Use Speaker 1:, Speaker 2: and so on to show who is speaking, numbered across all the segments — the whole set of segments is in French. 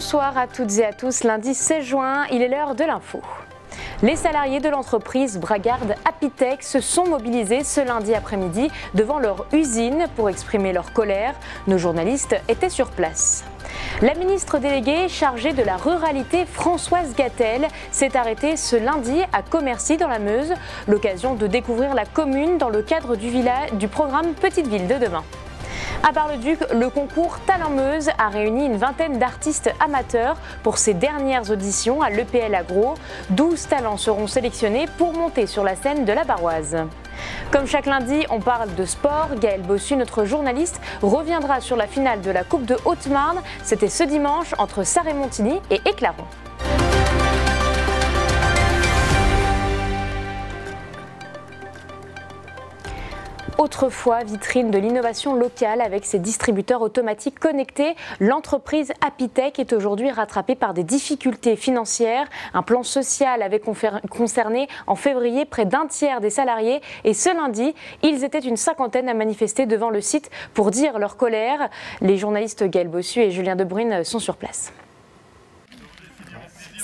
Speaker 1: Bonsoir à toutes et à tous, lundi 16 juin, il est l'heure de l'info. Les salariés de l'entreprise Bragarde Apitech se sont mobilisés ce lundi après-midi devant leur usine pour exprimer leur colère. Nos journalistes étaient sur place. La ministre déléguée chargée de la ruralité, Françoise Gatel, s'est arrêtée ce lundi à Commercy dans la Meuse, l'occasion de découvrir la commune dans le cadre du programme Petite Ville de demain. À Bar-le-Duc, le concours Talent Meuse a réuni une vingtaine d'artistes amateurs pour ses dernières auditions à l'EPL Agro. 12 talents seront sélectionnés pour monter sur la scène de la Barroise. Comme chaque lundi, on parle de sport. Gaël Bossu, notre journaliste, reviendra sur la finale de la Coupe de Haute-Marne. C'était ce dimanche entre Sarre-et-Montigny et Éclaron. Autrefois vitrine de l'innovation locale avec ses distributeurs automatiques connectés, l'entreprise Apitech est aujourd'hui rattrapée par des difficultés financières. Un plan social avait concerné en février près d'un tiers des salariés et ce lundi, ils étaient une cinquantaine à manifester devant le site pour dire leur colère. Les journalistes Gaël Bossu et Julien Debrune sont sur place.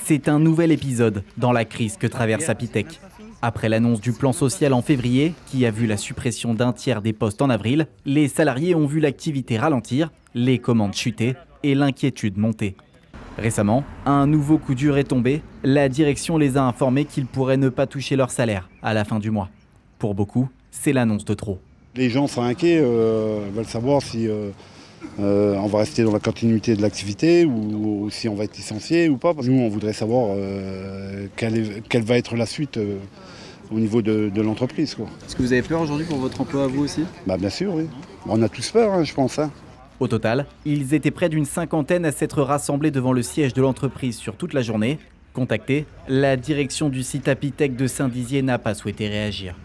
Speaker 2: C'est un nouvel épisode dans la crise que traverse Apitech. Après l'annonce du plan social en février, qui a vu la suppression d'un tiers des postes en avril, les salariés ont vu l'activité ralentir, les commandes chuter et l'inquiétude monter. Récemment, un nouveau coup dur est tombé. La direction les a informés qu'ils pourraient ne pas toucher leur salaire à la fin du mois. Pour beaucoup, c'est l'annonce de trop.
Speaker 3: Les gens sont inquiets, veulent savoir si on va rester dans la continuité de l'activité ou si on va être licencié ou pas. Parce que nous, on voudrait savoir quelle va être la suite au niveau de l'entreprise.
Speaker 4: Est-ce que vous avez peur aujourd'hui pour votre emploi à vous aussi ?
Speaker 3: Bien sûr, oui. On a tous peur, je pense.
Speaker 2: Au total, ils étaient près d'une cinquantaine à s'être rassemblés devant le siège de l'entreprise sur toute la journée. Contactée, la direction du site Apitech de Saint-Dizier n'a pas souhaité réagir.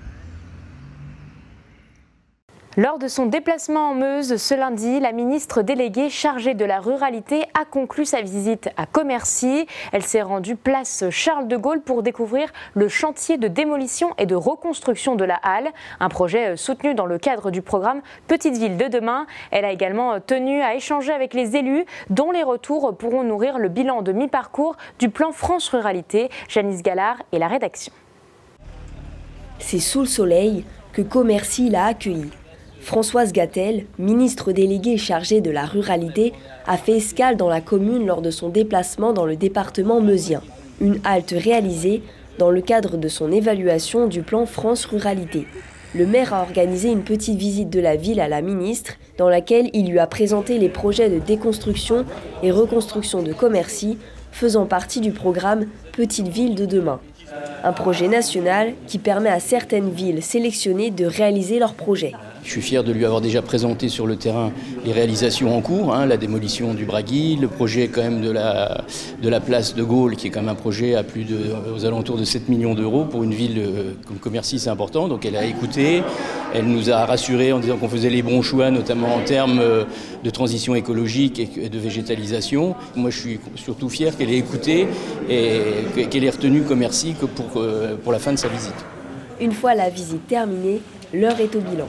Speaker 1: Lors de son déplacement en Meuse ce lundi, la ministre déléguée chargée de la ruralité a conclu sa visite à Commercy. Elle s'est rendue place Charles de Gaulle pour découvrir le chantier de démolition et de reconstruction de la halle, un projet soutenu dans le cadre du programme Petite Ville de demain. Elle a également tenu à échanger avec les élus, dont les retours pourront nourrir le bilan de mi-parcours du plan France Ruralité. Janice Gallard et la rédaction.
Speaker 5: C'est sous le soleil que Commercy l'a accueilli. Françoise Gatel, ministre déléguée chargée de la ruralité, a fait escale dans la commune lors de son déplacement dans le département meusien. Une halte réalisée dans le cadre de son évaluation du plan France Ruralité. Le maire a organisé une petite visite de la ville à la ministre, dans laquelle il lui a présenté les projets de déconstruction et reconstruction de Commercy, faisant partie du programme Petite Ville de demain. Un projet national qui permet à certaines villes sélectionnées de réaliser leurs projets.
Speaker 6: Je suis fier de lui avoir déjà présenté sur le terrain les réalisations en cours, la démolition du Bragui, le projet quand même de la place de Gaulle, qui est quand même un projet à aux alentours de 7 millions d'euros. Pour une ville comme Commercy, c'est important. Donc elle a écouté, elle nous a rassurés en disant qu'on faisait les bons choix, notamment en termes de transition écologique et de végétalisation. Moi, je suis surtout fier qu'elle ait écouté et qu'elle ait retenu Commercy que pour la fin de sa visite.
Speaker 5: Une fois la visite terminée, l'heure est au bilan.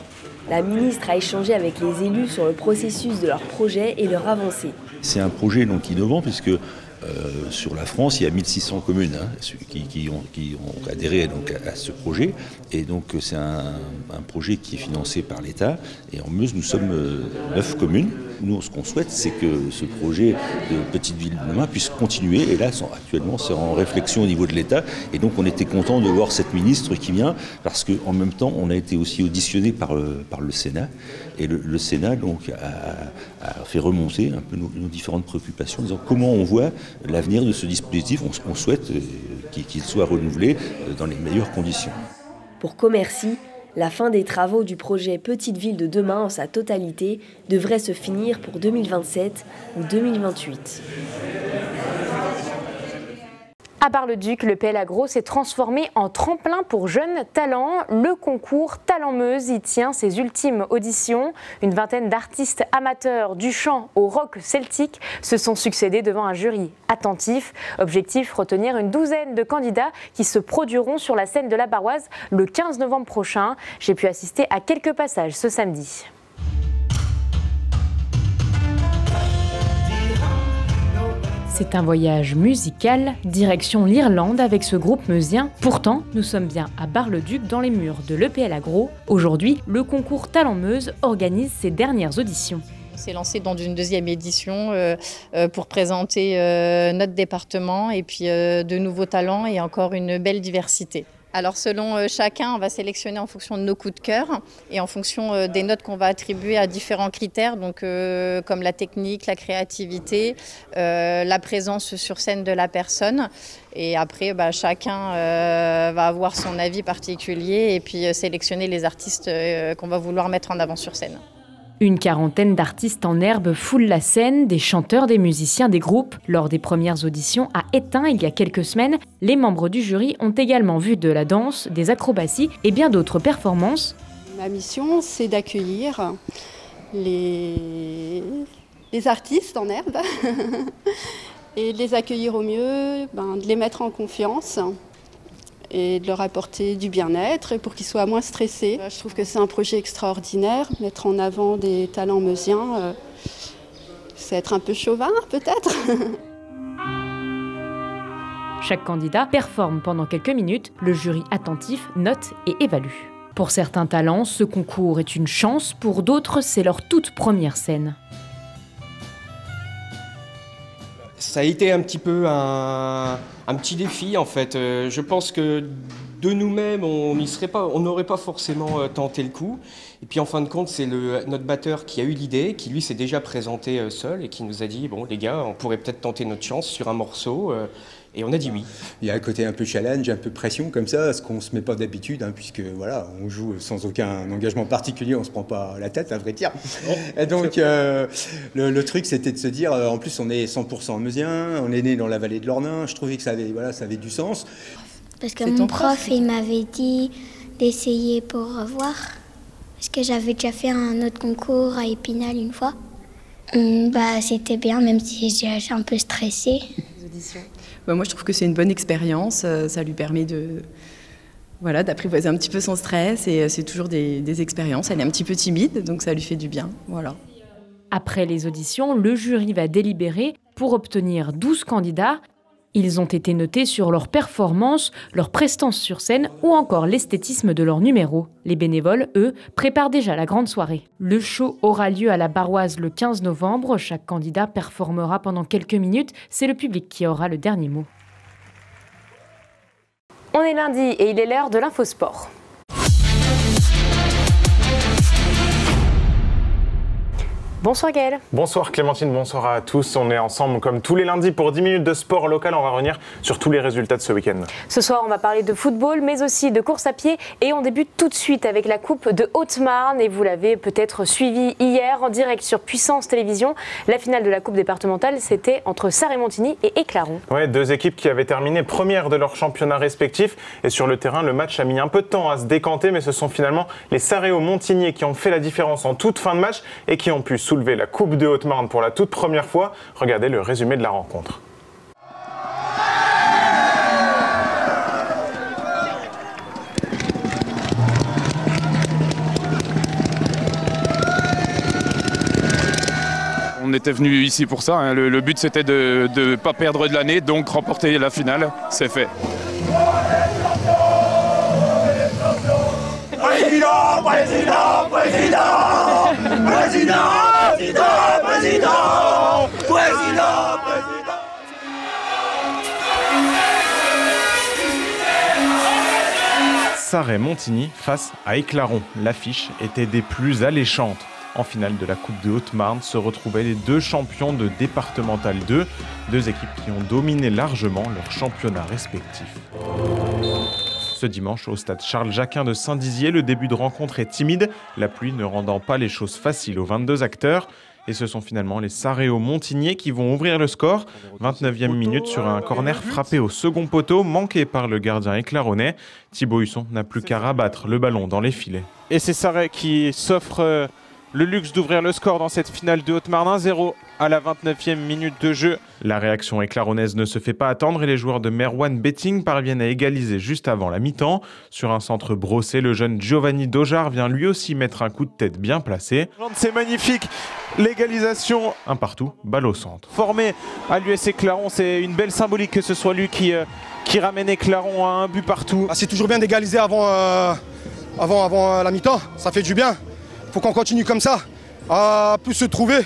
Speaker 5: La ministre a échangé avec les élus sur le processus de leur projet et leur avancée.
Speaker 7: C'est un projet donc innovant puisque sur la France, il y a 1600 communes qui ont adhéré donc à ce projet. Et donc c'est un projet qui est financé par l'État. Et en Meuse, nous sommes 9 communes. Nous, ce qu'on souhaite, c'est que ce projet de Petite Ville de demain puisse continuer. Et là, actuellement, c'est en réflexion au niveau de l'État. Et donc, on était content de voir cette ministre qui vient, parce qu'en même temps, on a été aussi auditionné par le Sénat. Et le Sénat donc, a fait remonter un peu nos différentes préoccupations, en disant comment on voit l'avenir de ce dispositif. On souhaite qu'il soit renouvelé dans les meilleures conditions.
Speaker 5: Pour Commercy, la fin des travaux du projet Petite Ville de demain en sa totalité devrait se finir pour 2027 ou 2028.
Speaker 1: À Bar-le-Duc, le PL Agro s'est transformé en tremplin pour jeunes talents. Le concours Talent Meuse y tient ses ultimes auditions. Une vingtaine d'artistes amateurs du chant au rock celtique se sont succédés devant un jury attentif. Objectif, retenir une douzaine de candidats qui se produiront sur la scène de la Barroise le 15 novembre prochain. J'ai pu assister à quelques passages ce samedi. c'est un voyage musical, direction l'Irlande avec ce groupe meusien. Pourtant, nous sommes bien à Bar-le-Duc dans les murs de l'EPL Agro. Aujourd'hui, le concours Talent Meuse organise ses dernières auditions.
Speaker 8: On s'est lancé dans une deuxième édition pour présenter notre département et puis de nouveaux talents et encore une belle diversité. Alors selon chacun, on va sélectionner en fonction de nos coups de cœur et en fonction des notes qu'on va attribuer à différents critères, donc comme la technique, la créativité, la présence sur scène de la personne. Et après, chacun va avoir son avis particulier et puis sélectionner les artistes qu'on va vouloir mettre en avant sur scène.
Speaker 1: Une quarantaine d'artistes en herbe foulent la scène, des chanteurs, des musiciens, des groupes. Lors des premières auditions à Étain il y a quelques semaines, les membres du jury ont également vu de la danse, des acrobaties et bien d'autres performances.
Speaker 9: Ma mission, c'est d'accueillir les artistes en herbe et de les accueillir au mieux, de les mettre en confiance et de leur apporter du bien-être pour qu'ils soient moins stressés. Je trouve que c'est un projet extraordinaire. Mettre en avant des talents meusiens, c'est être un peu chauvin peut-être.
Speaker 1: Chaque candidat performe pendant quelques minutes, le jury attentif note et évalue. Pour certains talents, ce concours est une chance, pour d'autres, c'est leur toute première scène.
Speaker 10: Ça a été un petit peu un petit défi en fait. Je pense que de nous-mêmes, on n'aurait pas forcément tenté le coup. Et puis en fin de compte, c'est notre batteur qui a eu l'idée, qui lui s'est déjà présenté seul et qui nous a dit « Bon les gars, on pourrait peut-être tenter notre chance sur un morceau ». Et on a dit oui.
Speaker 11: Il y a un côté un peu challenge, un peu pression comme ça, ce qu'on ne se met pas d'habitude, puisque voilà, on joue sans aucun engagement particulier, on ne se prend pas la tête, à vrai dire. Et donc le truc, c'était de se dire, en plus on est 100% meusien, on est né dans la vallée de l'Ornain, je trouvais que ça avait du sens.
Speaker 12: Parce que mon prof, il m'avait dit d'essayer pour voir, parce que j'avais déjà fait un autre concours à Épinal une fois. C'était bien, même si j'ai un peu stressé.
Speaker 13: Moi, je trouve que c'est une bonne expérience. Ça lui permet d'apprivoiser un petit peu son stress. Et c'est toujours des expériences. Elle est un petit peu timide, donc ça lui fait du bien. Voilà.
Speaker 1: Après les auditions, le jury va délibérer pour obtenir 12 candidats. Ils ont été notés sur leur performance, leur prestance sur scène ou encore l'esthétisme de leur numéro. Les bénévoles, eux, préparent déjà la grande soirée. Le show aura lieu à la Barroise le 15 novembre. Chaque candidat performera pendant quelques minutes. C'est le public qui aura le dernier mot. On est lundi et il est l'heure de l'Infosport. Bonsoir Gaël.
Speaker 14: Bonsoir Clémentine, bonsoir à tous. On est ensemble comme tous les lundis pour 10 minutes de sport local. On va revenir sur tous les résultats de ce week-end.
Speaker 1: Ce soir, on va parler de football, mais aussi de course à pied. Et on débute tout de suite avec la Coupe de Haute-Marne. Et vous l'avez peut-être suivi hier en direct sur Puissance Télévisions. La finale de la Coupe départementale, c'était entre Sarre-et-Montigny et Éclaron.
Speaker 14: Ouais, deux équipes qui avaient terminé premières de leur championnat respectif. Et sur le terrain, le match a mis un peu de temps à se décanter. Mais ce sont finalement les Sarre-et-Montigny qui ont fait la différence en toute fin de match et qui ont pu soulever la Coupe de Haute-Marne pour la toute première fois. Regardez le résumé de la rencontre.
Speaker 15: On était venu ici pour ça, hein. Le but c'était de ne pas perdre de l'année, donc remporter la finale, c'est fait.
Speaker 16: Président, président, président, président, président, président, président, président.
Speaker 14: Sarre-et-Montigny face à Éclaron. L'affiche était des plus alléchantes. En finale de la Coupe de Haute-Marne se retrouvaient les deux champions de départemental 2, deux équipes qui ont dominé largement leur championnat respectif. Ce dimanche, au stade Charles-Jacquin de Saint-Dizier, le début de rencontre est timide, la pluie ne rendant pas les choses faciles aux 22 acteurs. Et ce sont finalement les Sarre-et-Montigny qui vont ouvrir le score. 29e minute sur un corner frappé au second poteau, manqué par le gardien éclaronnais. Thibaut Husson n'a plus qu'à rabattre le ballon dans les filets.
Speaker 17: Et c'est Sarre qui s'offre le luxe d'ouvrir le score dans cette finale de Haute-Marne. 1-0
Speaker 14: à la 29e minute de jeu. La réaction éclaronnaise ne se fait pas attendre et les joueurs de Merwan Betting parviennent à égaliser juste avant la mi-temps. Sur un centre brossé, le jeune Giovanni Dojar vient lui aussi mettre un coup de tête bien placé.
Speaker 17: C'est magnifique, l'égalisation.
Speaker 14: Un partout, balle au centre.
Speaker 17: Formé à l'US Éclaron, c'est une belle symbolique que ce soit lui qui ramène Éclaron à un but partout.
Speaker 18: C'est toujours bien d'égaliser avant la mi-temps, ça fait du bien. Il faut qu'on continue comme ça, à plus se trouver.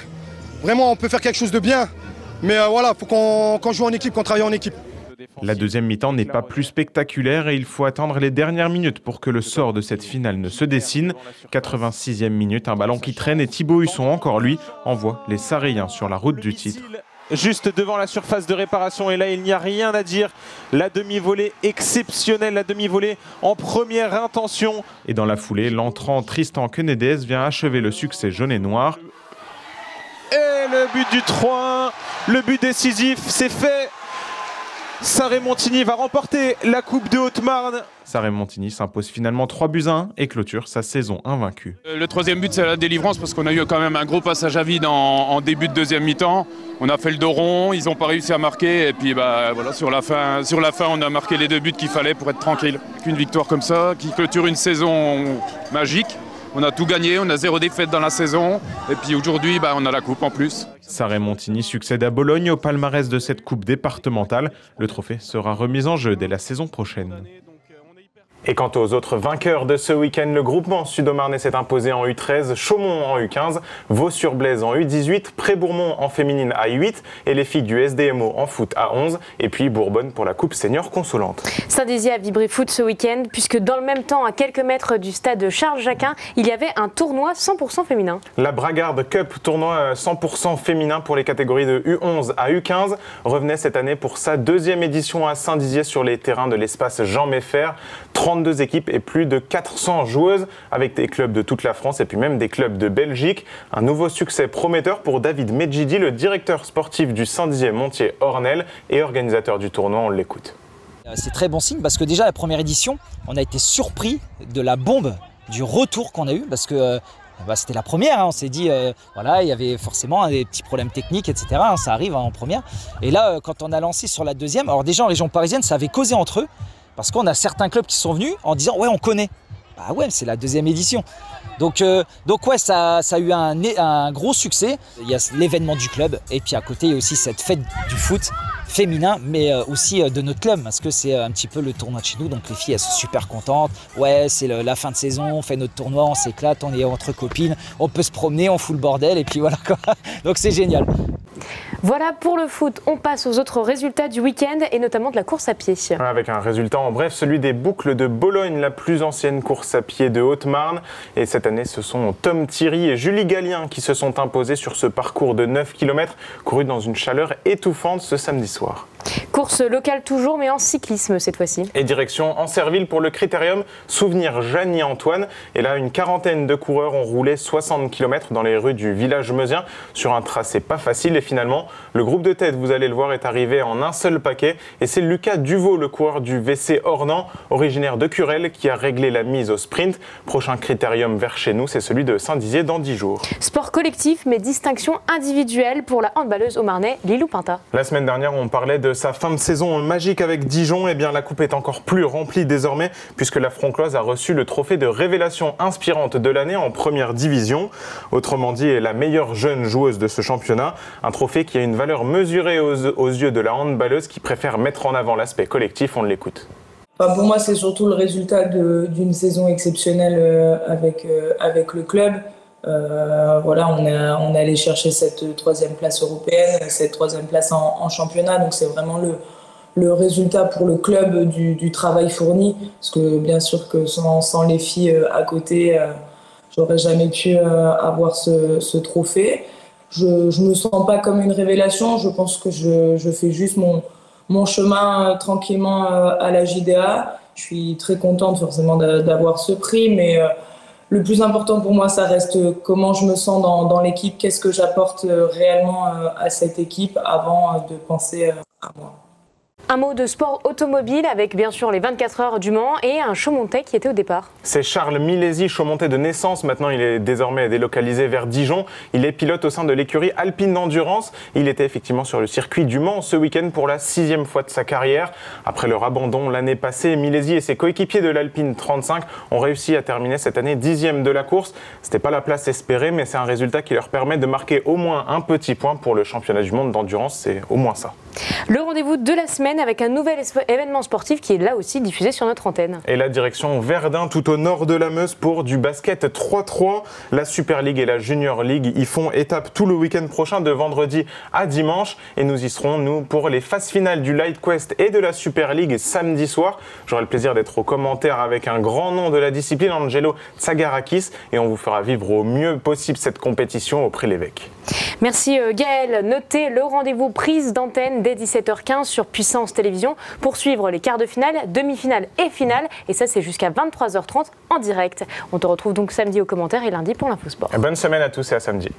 Speaker 18: Vraiment, on peut faire quelque chose de bien. Mais voilà, il faut qu'on joue en équipe, qu'on travaille en équipe.
Speaker 14: La deuxième mi-temps n'est pas plus spectaculaire et il faut attendre les dernières minutes pour que le sort de cette finale ne se dessine. 86e minute, un ballon qui traîne et Thibaut Husson, encore lui, envoie les Saréens sur la route du titre.
Speaker 17: Juste devant la surface de réparation et là il n'y a rien à dire. La demi-volée exceptionnelle, la demi-volée en première intention.
Speaker 14: Et dans la foulée, l'entrant Tristan Quenedès vient achever le succès jaune et noir.
Speaker 17: Et le but du 3-1, le but décisif, c'est fait. Saint-Rémontigny va remporter la Coupe de Haute-Marne.
Speaker 14: Saint-Rémontigny s'impose finalement 3-1 et clôture sa saison invaincue.
Speaker 15: Le troisième but, c'est la délivrance parce qu'on a eu quand même un gros passage à vide en début de deuxième mi-temps. On a fait le dos rond, ils n'ont pas réussi à marquer et puis voilà, sur la fin, on a marqué les 2 buts qu'il fallait pour être tranquille. Une victoire comme ça qui clôture une saison magique. On a tout gagné, on a 0 défaite dans la saison et puis aujourd'hui on a la coupe en plus.
Speaker 14: Saint-Rémontigny succède à Bologne au palmarès de cette coupe départementale. Le trophée sera remis en jeu dès la saison prochaine. Et quant aux autres vainqueurs de ce week-end, le groupement sud-marnais s'est imposé en U13, Chaumont en U15, Vaux-sur-Blaise en U18, Pré-Bourmont en féminine à U8 et les filles du SDMO en foot à 11 et puis Bourbonne pour la coupe senior consolante.
Speaker 1: Saint-Dizier a vibré foot ce week-end puisque dans le même temps, à quelques mètres du stade Charles-Jaquin, il y avait un tournoi 100% féminin.
Speaker 14: La Bragarde Cup, tournoi 100% féminin pour les catégories de U11 à U15, revenait cette année pour sa 2e édition à Saint-Dizier sur les terrains de l'espace Jean Meffer. 32 équipes et plus de 400 joueuses avec des clubs de toute la France et puis même des clubs de Belgique. Un nouveau succès prometteur pour David Medjidi, le directeur sportif du Saint-Dizier Montier-Ornel et organisateur du tournoi. On l'écoute.
Speaker 19: C'est très bon signe parce que déjà la première édition, on a été surpris de la bombe du retour qu'on a eu parce que c'était la première, on s'est dit, voilà, il y avait forcément des petits problèmes techniques, etc. Ça arrive en première. Et là, quand on a lancé sur la deuxième, alors déjà en région parisienne, ça avait causé entre eux. Parce qu'on a certains clubs qui sont venus en disant « ouais, on connaît ». Bah ouais, c'est la 2e édition. Donc ouais, ça a eu un gros succès. Il y a l'événement du club et puis à côté, il y a aussi cette fête du foot féminin, mais aussi de notre club parce que c'est un petit peu le tournoi de chez nous. Donc les filles, elles sont super contentes. Ouais, c'est la fin de saison, on fait notre tournoi, on s'éclate, on est entre copines, on peut se promener, on fout le bordel et puis voilà quoi. Donc c'est génial.
Speaker 1: Voilà pour le foot, on passe aux autres résultats du week-end et notamment de la course à pied.
Speaker 14: Avec un résultat en bref, celui des boucles de Bologne, la plus ancienne course à pied de Haute-Marne. Et cette année, ce sont Tom Thierry et Julie Gallien qui se sont imposés sur ce parcours de 9 km couru dans une chaleur étouffante ce samedi soir.
Speaker 1: Course locale toujours, mais en cyclisme cette fois-ci.
Speaker 14: Et direction Ancerville pour le Critérium Souvenir Jeannie-Antoine. Et là, une quarantaine de coureurs ont roulé 60 km dans les rues du village meusien sur un tracé pas facile. Et finalement, le groupe de tête, vous allez le voir, est arrivé en un seul paquet. Et c'est Lucas Duvaux, le coureur du VC Ornans, originaire de Curel, qui a réglé la mise au sprint. Prochain Critérium vers chez nous, c'est celui de Saint-Dizier dans 10 jours.
Speaker 1: Sport collectif, mais distinction individuelle pour la handballeuse au Marnais, Lilou Pinta.
Speaker 14: La semaine dernière, on parlait de sa fin de saison magique avec Dijon. Eh bien, la coupe est encore plus remplie désormais puisque la Froncloise a reçu le trophée de révélation inspirante de l'année en première division. Autrement dit, est la meilleure jeune joueuse de ce championnat. Un trophée qui a une valeur mesurée aux yeux de la handballeuse qui préfère mettre en avant l'aspect collectif. On l'écoute.
Speaker 20: Pour moi, c'est surtout le résultat d'une saison exceptionnelle avec le club. Voilà, on est allé chercher cette 3e place européenne, cette 3e place en championnat, donc c'est vraiment le résultat pour le club du travail fourni, parce que bien sûr que sans les filles à côté, j'aurais jamais pu avoir ce trophée. Je me sens pas comme une révélation, je pense que je fais juste mon chemin tranquillement à la JDA. Je suis très contente forcément d'avoir ce prix, mais le plus important pour moi, ça reste comment je me sens dans l'équipe, qu'est-ce que j'apporte réellement à cette équipe avant de penser à moi.
Speaker 1: Un mot de sport automobile avec bien sûr les 24 heures du Mans et un Chaumontais qui était au départ.
Speaker 14: C'est Charles Milesi, Chaumontais de naissance. Maintenant, il est désormais délocalisé vers Dijon. Il est pilote au sein de l'écurie Alpine d'Endurance. Il était effectivement sur le circuit du Mans ce week-end pour la 6e fois de sa carrière. Après leur abandon l'année passée, Milesi et ses coéquipiers de l'Alpine 35 ont réussi à terminer cette année 10e de la course. C'était pas la place espérée, mais c'est un résultat qui leur permet de marquer au moins un petit point pour le championnat du monde d'endurance. C'est au moins ça.
Speaker 1: Le rendez-vous de la semaine avec un nouvel événement sportif qui est là aussi diffusé sur notre antenne.
Speaker 14: Et la direction Verdun, tout au nord de la Meuse, pour du basket 3-3. La Super League et la Junior League y font étape tout le week-end prochain, de vendredi à dimanche. Et nous y serons, nous, pour les phases finales du Light Quest et de la Super League samedi soir. J'aurai le plaisir d'être aux commentaires avec un grand nom de la discipline, Angelo Tsagarakis. Et on vous fera vivre au mieux possible cette compétition au Prix-l'Évêque.
Speaker 1: Merci Gaël. Notez le rendez-vous prise d'antenne dès 17h15 sur Puissance Télévisions pour suivre les quarts de finale, demi-finale et finale. Et ça, c'est jusqu'à 23h30 en direct. On te retrouve donc samedi aux commentaires et lundi pour l'Infosport.
Speaker 14: Bonne semaine à tous et à samedi.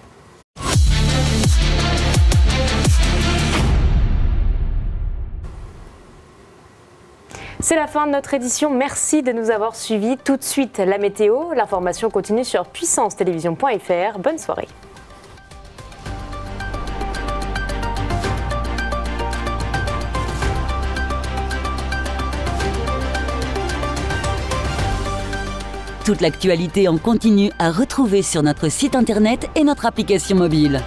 Speaker 1: C'est la fin de notre édition. Merci de nous avoir suivis. Tout de suite, la météo. L'information continue sur puissancetélévision.fr. Bonne soirée.
Speaker 21: Toute l'actualité en continu à retrouver sur notre site internet et notre application mobile.